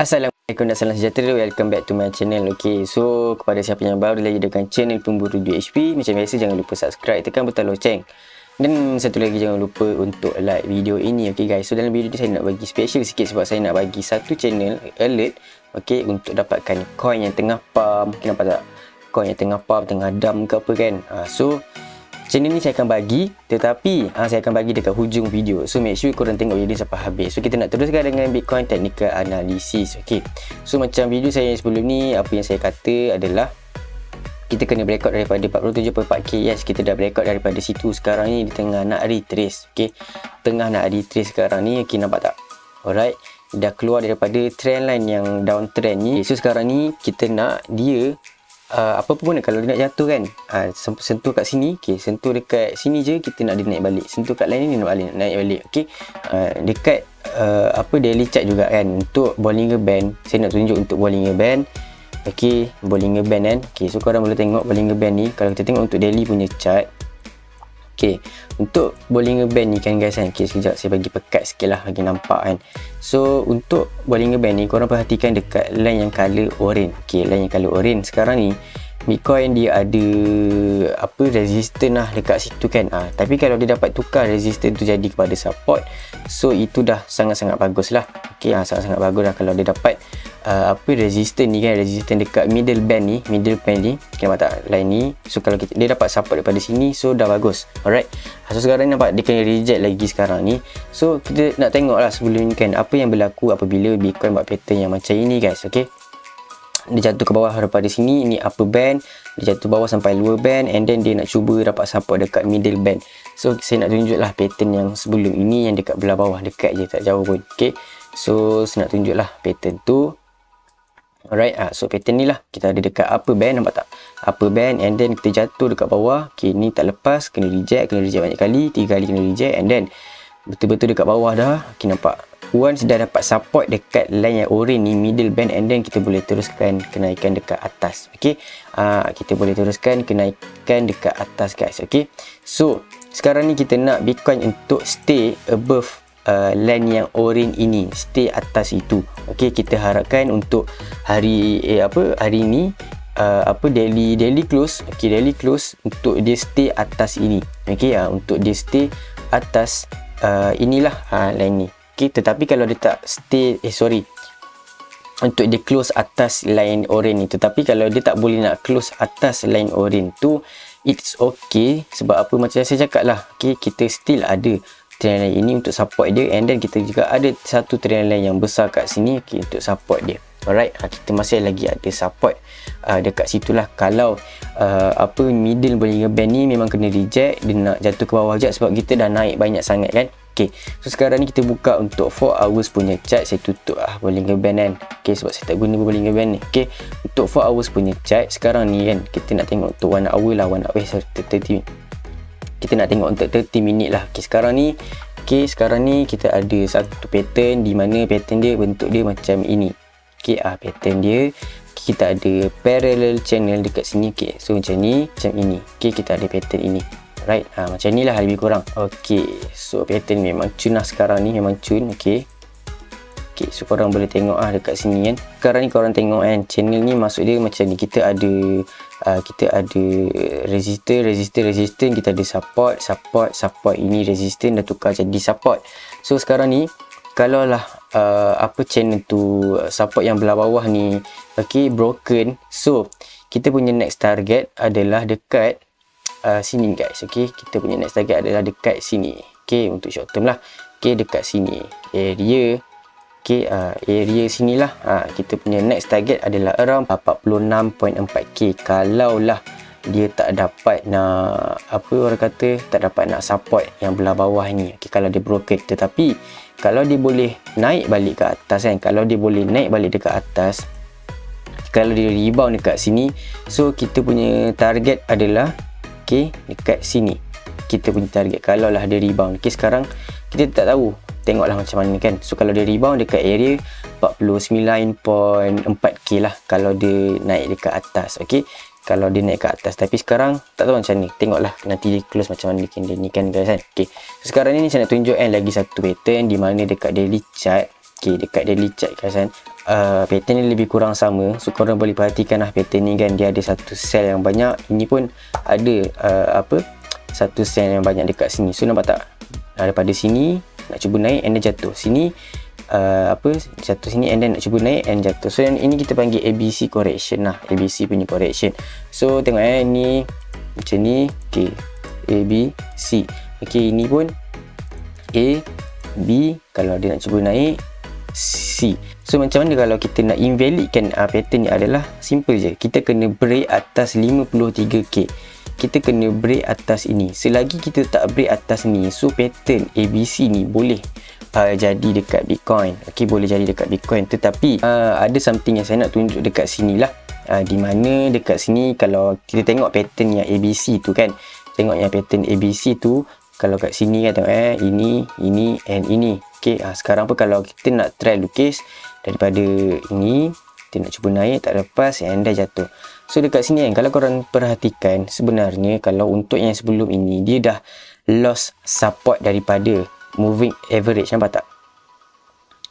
Assalamualaikum dan salam sejahtera. Welcome back to my channel. Okay, so kepada siapa yang baru lagi dengan channel Pemburu UHP, macam biasa jangan lupa subscribe, tekan butang loceng. Dan satu lagi jangan lupa untuk like video ini. Okay guys, so dalam video ni saya nak bagi special sikit sebab saya nak bagi satu channel alert, okay, untuk dapatkan coin yang tengah pump. Okay, nampak tak? Coin yang tengah pump, tengah dump ke apa kan. So channel ni saya akan bagi, tetapi saya akan bagi dekat hujung video. So make sure korang tengok video sampai habis. So kita nak teruskan dengan Bitcoin Technical Analysis. Okay, so macam video saya sebelum ni, apa yang saya kata adalah kita kena breakout daripada 47.4k. Yes, kita dah breakout daripada situ. Sekarang ni di tengah nak retrace. Okay, tengah nak retrace sekarang ni. Okay, nampak tak? Alright, dah keluar daripada trend line yang downtrend ni. So sekarang ni kita nak dia apa pun kalau dia nak jatuh kan, sentuh kat sini. Okay, sentuh dekat sini je kita nak dia naik balik, sentuh kat line ni dia nak naik balik. Okay, dekat daily chart juga kan, untuk Bollinger Band saya nak tunjuk untuk Bollinger Band. Okay, Bollinger Band kan. Okay, so korang boleh tengok Bollinger Band ni. Kalau kita tengok untuk daily punya chart, okay, untuk Bollinger Band ni kan guys kan. Okay, sekejap saya bagi pekat sikit lah bagi nampak kan. So untuk Bollinger Band ni korang perhatikan dekat line yang color orange. Okay, line yang color orange sekarang ni Bitcoin dia ada resistance lah dekat situ kan. Tapi kalau dia dapat tukar resistance tu jadi kepada support, so itu dah sangat-sangat bagus lah. Okay, sangat-sangat bagus lah kalau dia dapat resistance ni kan, resistance dekat middle band ni, okay, nampak tak line ni. So kalau dia dapat support daripada sini, so dah bagus. Alright, so sekarang ni nampak dia kena reject lagi sekarang ni. So kita nak tengok lah sebelum ni kan, apa yang berlaku apabila Bitcoin buat pattern yang macam ini guys. Okay, dia jatuh ke bawah daripada sini, ini upper band, dia jatuh bawah sampai lower band, and then dia nak cuba dapat support dekat middle band. So saya nak tunjuk lah pattern yang sebelum ini, yang dekat belah bawah, dekat je, tak jauh pun. Okay, so saya nak tunjuk lah pattern tu. Alright, so pattern ni lah kita ada dekat upper band, nampak tak? Upper band, and then kita jatuh dekat bawah. Okay, ni tak lepas, kena reject banyak kali, 3 kali kena reject, and then betul-betul dekat bawah dah. Okay, nampak? Once dah dapat support dekat line yang orange ni, middle band, and then kita boleh teruskan kenaikan dekat atas. Okay, kita boleh teruskan kenaikan dekat atas guys. Okay, so sekarang ni kita nak Bitcoin untuk stay above line yang orange ini, stay atas itu. Okay, kita harapkan untuk hari ni daily close. Okay, daily close untuk dia stay atas ini. Okay, untuk dia stay atas inilah line ni. Okay, tetapi kalau dia tak stay untuk dia close atas line orange ni, tetapi kalau dia tak boleh nak close atas line orange tu, it's okay. Sebab apa, macam saya cakap lah, okay, kita still ada trend line ini untuk support dia, and then kita juga ada satu trend line yang besar kat sini, okay, untuk support dia. Alright, kita masih lagi ada support dekat situlah. Kalau middle Bollinger Band ni memang kena reject, dia nak jatuh ke bawah je sebab kita dah naik banyak sangat kan. Okay, so sekarang ni kita buka untuk 4 hours punya chart. Saya tutup Bollinger Band kan. Okay, sebab saya tak guna Bollinger Band ni. Okay, untuk 4 hours punya chart sekarang ni kan, kita nak tengok untuk 1 hour lah, 30. Kita nak tengok untuk 30 minit lah. Okay, sekarang ni kita ada satu pattern, di mana pattern dia bentuk dia macam ini. Okay, pattern dia kita ada parallel channel dekat sini. Okay, so macam ni, macam ini. Okay, kita ada pattern ini. Right, macam ni lah lebih kurang. Okay, so pattern memang cun lah sekarang ni, memang cun. Okay, so korang boleh tengok dekat sini kan. Sekarang ni korang tengok kan, channel ni maksud dia macam ni. Kita ada resistance, kita ada support, ini resistance dah tukar jadi support. So sekarang ni kalau lah channel tu, support yang belah bawah ni, okay, broken, so kita punya next target adalah dekat sini guys. Okay, kita punya next target adalah dekat sini. Okay, untuk short term lah. Okay, dekat sini area. Okay, area sinilah. Kita punya next target adalah around 46.4k. Kalau lah dia tak dapat nak tak dapat nak support yang belah bawah ni. Okay, kalau dia broken. Tetapi kalau dia boleh naik balik ke atas kan, kalau dia boleh naik balik dekat atas, kalau dia rebound dekat sini, so kita punya target adalah dekat sini. Kita punya target kalau lah dia rebound. Okay, sekarang kita tak tahu, tengoklah macam mana kan. So kalau dia rebound dekat area 49.4k lah kalau dia naik dekat atas. Okay, kalau dia naik ke atas. Tapi sekarang tak tahu macam ni, tengoklah nanti dia close macam mana ni kan guys kan. Okay, so sekarang ni saya nak tunjuk lagi satu pattern di mana dekat daily chart. Okay, dekat daily chart guys kan, pattern ni lebih kurang sama. So korang boleh perhatikan lah pattern ni kan, dia ada satu sel yang banyak. Ini pun ada satu sel yang banyak dekat sini. So nampak tak, daripada sini nak cuba naik and then jatuh sini, jatuh sini and then nak cuba naik and jatuh. So yang ini kita panggil ABC correction lah, ABC punya correction. So tengok ni macam ni, okay, ABC. Okay, ini pun A, B, kalau dia nak cuba naik C. So macam mana kalau kita nak invalidkan pattern ni adalah simple je. Kita kena break atas 53k. Kita kena break atas ini. Selagi kita tak break atas ni, so pattern ABC ni boleh jadi dekat Bitcoin. Okay, boleh jadi dekat Bitcoin. Tetapi ada something yang saya nak tunjuk dekat sini lah. Di mana dekat sini kalau kita tengok pattern yang ABC tu kan, tengok yang pattern ABC tu, kalau kat sini kan tengok ini and ini. Okay, sekarang pun kalau kita nak try lukis daripada ini, kita nak cuba naik tak lepas and dah jatuh. So dekat sini kan, kalau korang perhatikan, sebenarnya kalau untuk yang sebelum ini, dia dah lost support daripada moving average. Nampak tak?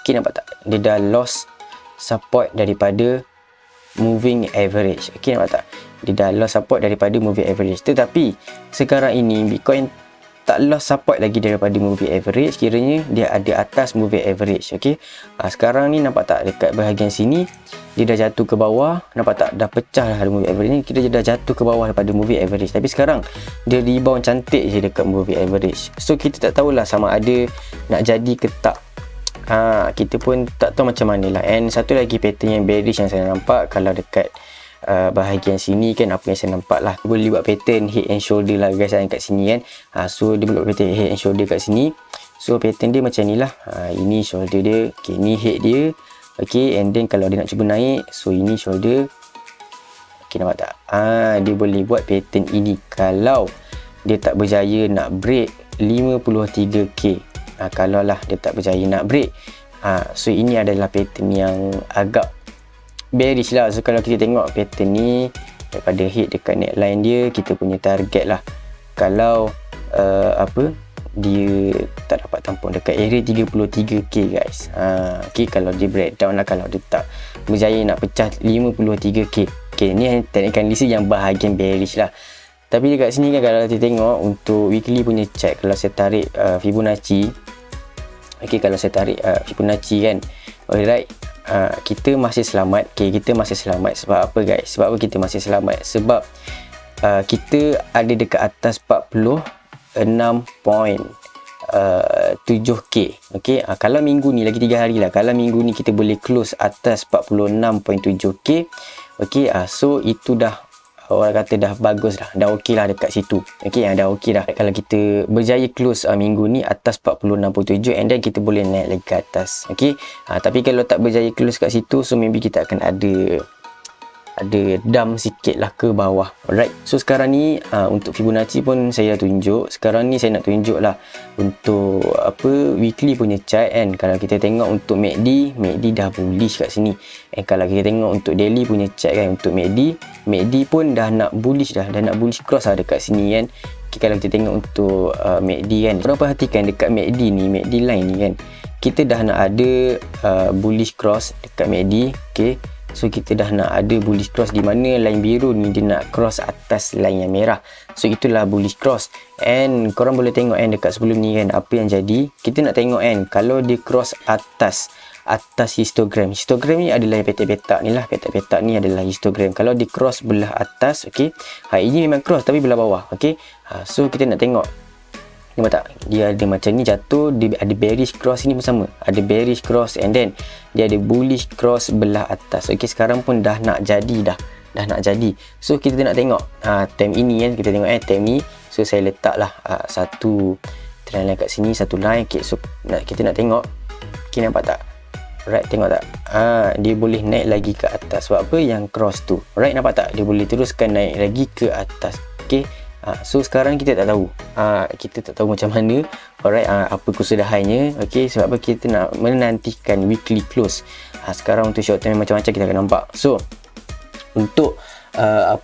Okay, nampak tak? Dia dah lost support daripada moving average. Okay, nampak tak? Dia dah lost support daripada moving average. Tetapi sekarang ini Bitcoin tak lost support lagi daripada moving average, kiranya dia ada atas moving average. Okay, sekarang ni nampak tak, dekat bahagian sini dia dah jatuh ke bawah. Nampak tak, dah pecah lah moving average ni, kita dah jatuh ke bawah daripada moving average. Tapi sekarang dia rebound cantik je dekat moving average. So kita tak tahulah sama ada nak jadi ke tak. Kita pun tak tahu macam mana lah. And satu lagi pattern yang bearish yang saya nampak, kalau dekat bahagian sini kan, apa yang saya nampak lah, boleh buat pattern head and shoulder lah guys kat sini kan. So dia boleh buat pattern head and shoulder kat sini. So pattern dia macam ni lah. Ini shoulder dia, okay, ni head dia. Okay, and then kalau dia nak cuba naik, so ini shoulder. Okay, nampak tak? Dia boleh buat pattern ini kalau dia tak berjaya nak break 53k. Kalau lah dia tak berjaya nak break, so ini adalah pattern yang agak bearish lah. So kalau kita tengok pattern ni daripada head dekat neckline dia, kita punya target lah, kalau dia tak dapat tampung dekat area 33k guys. Okay, kalau dia breakdown lah, kalau dia tak berjaya nak pecah 53k. Okay, ni teknik analysis yang bahagian bearish lah. Tapi dekat sini kan, kalau kita tengok untuk weekly punya chart, kalau saya tarik Fibonacci, okay, kalau saya tarik Fibonacci kan, alright, kita masih selamat. Okay, kita masih selamat. Sebab apa guys? Sebab apa kita masih selamat? Sebab kita ada dekat atas 46.7k. Okay, kalau minggu ni lagi 3 hari lah, kalau minggu ni kita boleh close atas 46.7k. Okay, so itu dah, orang kata dah bagus lah, dah okey lah dekat situ. Okay, dah okey dah. Kalau kita berjaya close minggu ni atas 46.7, and then kita boleh naik lagi ke atas. Okay, tapi kalau tak berjaya close kat situ, so maybe kita akan ada dump sikit lah ke bawah. Alright, so sekarang ni untuk Fibonacci pun saya dah tunjuk. Sekarang ni saya nak tunjuk lah untuk weekly punya chart kan. Kalau kita tengok untuk MACD dah bullish kat sini. And kalau kita tengok untuk daily punya chart kan, untuk MACD pun dah nak bullish dah nak bullish cross lah dekat sini kan. Okay, kalau kita tengok untuk MACD kan, korang perhatikan dekat MACD ni, MACD line ni kan, kita dah nak ada bullish cross dekat MACD. Okay, so kita dah nak ada bullish cross, di mana line biru ni dia nak cross atas line yang merah. So itulah bullish cross. And korang boleh tengok kan dekat sebelum ni kan, apa yang jadi. Kita nak tengok kan, kalau dia cross atas histogram. Histogram ni adalah petak-petak ni lah. Petak-petak ni adalah histogram. Kalau dia cross belah atas, okay, ini memang cross tapi belah bawah. Okay, so kita nak tengok, nampak tak, dia ada macam ni jatuh, dia ada bearish cross ini pun sama, ada bearish cross, and then dia ada bullish cross belah atas. Okay, sekarang pun dah nak jadi dah nak jadi. So kita nak tengok time ini kan, kita tengok time ni. So saya letak lah satu trend line kat sini, satu line. Okay, so kita nak tengok. Okay, nampak tak? Right, tengok tak? Dia boleh naik lagi ke atas. Sebab apa? Yang cross tu. Right, nampak tak? Dia boleh teruskan naik lagi ke atas. Okay, so sekarang kita tak tahu. Kita tak tahu macam mana. Alright, apa kesudahannya. Okay, sebab apa? Kita nak menantikan weekly close. Sekarang untuk short term macam-macam kita akan nampak. So untuk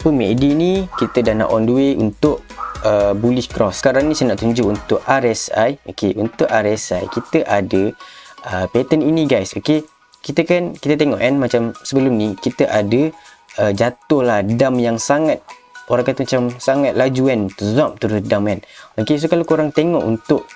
MACD ni, kita dah nak on the way untuk bullish cross. Sekarang ni saya nak tunjuk untuk RSI. Okay, untuk RSI kita ada pattern ini guys. Okay, kita tengok kan, macam sebelum ni kita ada jatuh lah dam yang sangat, orang kata macam sangat laju kan, terus dam kan. Okay, so kalau korang tengok untuk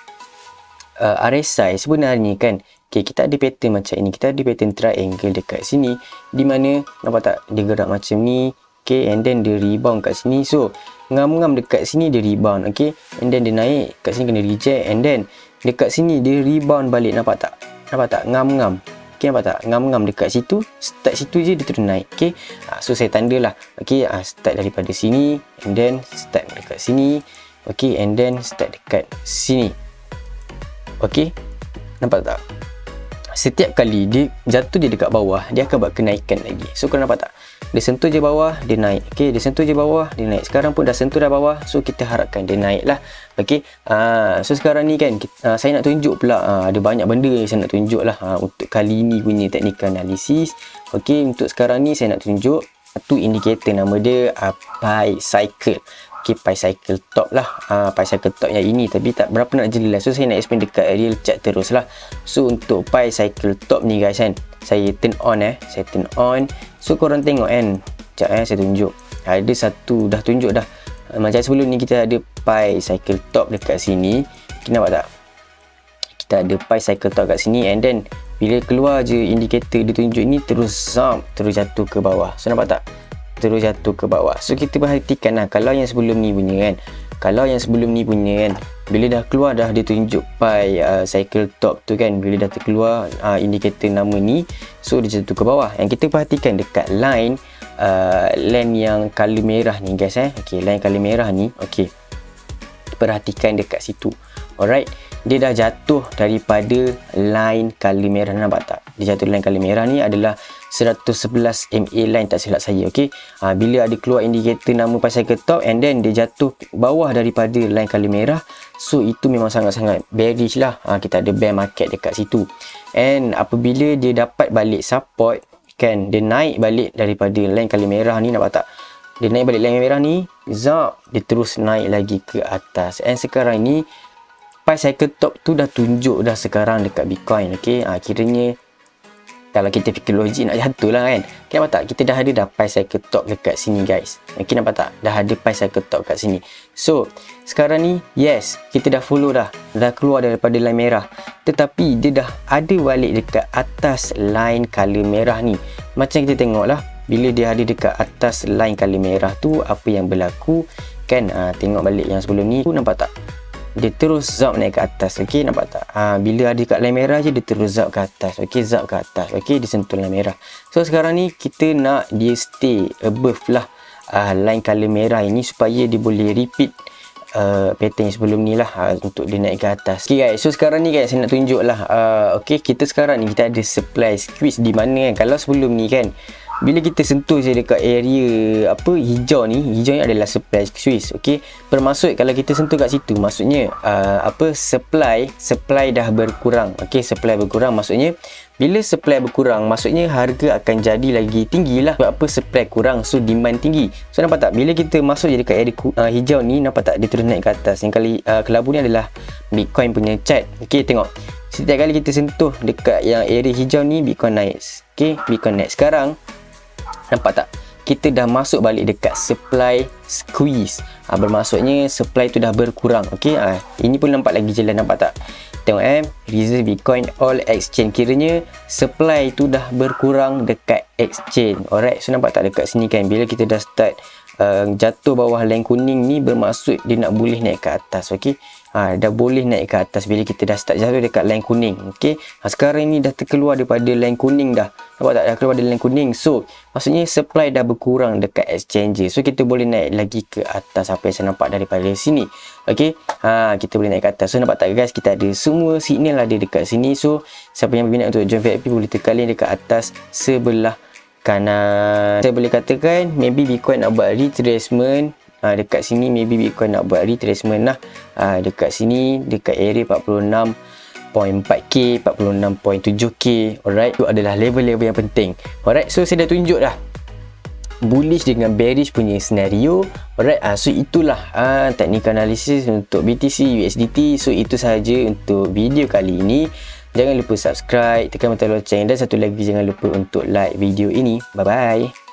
RSI sebenarnya kan, okay, kita ada pattern macam ini, kita ada pattern triangle dekat sini, di mana nampak tak dia gerak macam ni, okay, and then dia rebound kat sini. So ngam-ngam dekat sini dia rebound, okay, and then dia naik kat sini kena reject, and then dekat sini dia rebound balik. Nampak tak ngam-ngam, okay, nampak tak ngam-ngam dekat situ, start situ je dia terus naik. Okay, so saya tanda lah, okay, start daripada sini, and then start dekat sini, okay, and then start dekat sini. Okay, nampak tak? Setiap kali dia jatuh dia dekat bawah, dia akan buat kenaikan lagi. So korang nampak tak? Dia sentuh je bawah, dia naik. Okay, dia sentuh je bawah, dia naik. Sekarang pun dah sentuh dah bawah, so kita harapkan dia naik lah. Okay, so sekarang ni kan saya nak tunjuk pula, ada banyak benda yang saya nak tunjuk lah untuk kali ni punya technical analysis. Okay, untuk sekarang ni saya nak tunjuk satu indikator, nama dia Pi Cycle. Okay, Pi Cycle Top lah, Pi Cycle Top yang ini, tapi tak berapa nak jelas, so saya nak explain dekat real chart terus lah. So untuk Pi Cycle Top ni guys kan, saya turn on saya turn on. So korang tengok kan, sekejap saya tunjuk, ada satu dah tunjuk dah. Macam sebelum ni kita ada Pi Cycle Top dekat sini, kita nampak tak, kita ada Pi Cycle Top kat sini, and then bila keluar je indikator dia tunjuk ni, terus jatuh ke bawah. So nampak tak, terus jatuh ke bawah. So kita perhatikan lah, kalau yang sebelum ni punya kan, bila dah keluar dah dia tunjuk Pi Cycle Top tu kan, bila dah terkeluar indikator nama ni, so dia jatuh ke bawah. Yang kita perhatikan dekat line yang color merah ni guys okay, line color merah ni, okay, perhatikan dekat situ. Alright, dia dah jatuh daripada line color merah, nampak tak? Dia jatuh line color merah ni adalah 111 MA line tak silap saya. Okay, bila ada keluar indikator nama Pi Cycle Top, and then dia jatuh bawah daripada line color merah, so itu memang sangat-sangat bearish lah. Kita ada bear market dekat situ, and apabila dia dapat balik support kan, dia naik balik daripada line color merah ni, nampak tak? Dia naik balik line merah ni, dia terus naik lagi ke atas, and sekarang ni Pi Cycle Top tu dah tunjuk dah sekarang dekat Bitcoin. Okay, kiranya kalau kita fikir logik nak jatuh lah kan, okay, nampak tak? Kita dah ada Pi Cycle Top dekat sini guys. Okay, nampak tak? Dah ada Pi Cycle Top kat sini. So sekarang ni yes, kita dah follow dah keluar daripada line merah, tetapi dia dah ada balik dekat atas line color merah ni. Macam kita tengok lah, bila dia ada dekat atas line color merah tu, apa yang berlaku kan? Tengok balik yang sebelum ni, nampak tak? Dia terus naik ke atas. Okay, nampak tak? Bila ada kat line merah je, dia terus ke atas. Okay, ke atas. Okay, dia sentuh line merah. So sekarang ni kita nak dia stay above lah line color merah ini, supaya dia boleh repeat pattern sebelum ni lah, untuk dia naik ke atas. Okay guys, so sekarang ni guys saya nak tunjuk lah, okay, kita sekarang ni kita ada supply squeeze, di mana kan, kalau sebelum ni kan, bila kita sentuh je dekat area hijau ni adalah supply squeeze. Okey, bermaksud kalau kita sentuh kat situ, maksudnya supply dah berkurang. Okey, supply berkurang maksudnya, bila supply berkurang maksudnya harga akan jadi lagi tinggi lah. Sebab supply kurang, so demand tinggi. So nampak tak, bila kita masuk je dekat area hijau ni, nampak tak dia terus naik ke atas. Yang kali kelabu ni adalah Bitcoin punya chart. Okey, tengok, setiap kali kita sentuh dekat yang area hijau ni, Bitcoin naik. Okey, Bitcoin naik. Sekarang nampak tak, kita dah masuk balik dekat supply squeeze. Bermaksudnya supply tu dah berkurang. Okey, ini pun nampak lagi jelas, nampak tak? Tengok reserve Bitcoin all exchange, kiranya supply tu dah berkurang dekat exchange. Alright, so nampak tak dekat sini kan, bila kita dah start jatuh bawah line kuning ni, bermaksud dia nak boleh naik ke atas. Okey, dah boleh naik ke atas bila kita dah start jatuh dekat line kuning. Okey, sekarang ni dah terkeluar daripada line kuning dah. Nampak tak, dah keluar dari line kuning. So maksudnya supply dah berkurang dekat exchange. So kita boleh naik lagi ke atas, apa yang saya nampak daripada sini. Okey, kita boleh naik ke atas. So nampak tak guys, kita ada semua signal ada dekat sini. So siapa yang berminat untuk join VIP boleh tekan link dekat atas sebelah kanan. Saya boleh katakan maybe Bitcoin nak buat retracement dekat sini, maybe Bitcoin nak buat retracement lah dekat sini, dekat area 46.4k, 46.7k. Alright, itu adalah level-level yang penting. Alright, so saya dah tunjuk dah bullish dengan bearish punya scenario. Alright, so itulah technical analysis untuk BTC USDT. So itu sahaja untuk video kali ini. Jangan lupa subscribe, tekan butang loceng, dan satu lagi jangan lupa untuk like video ini. Bye bye.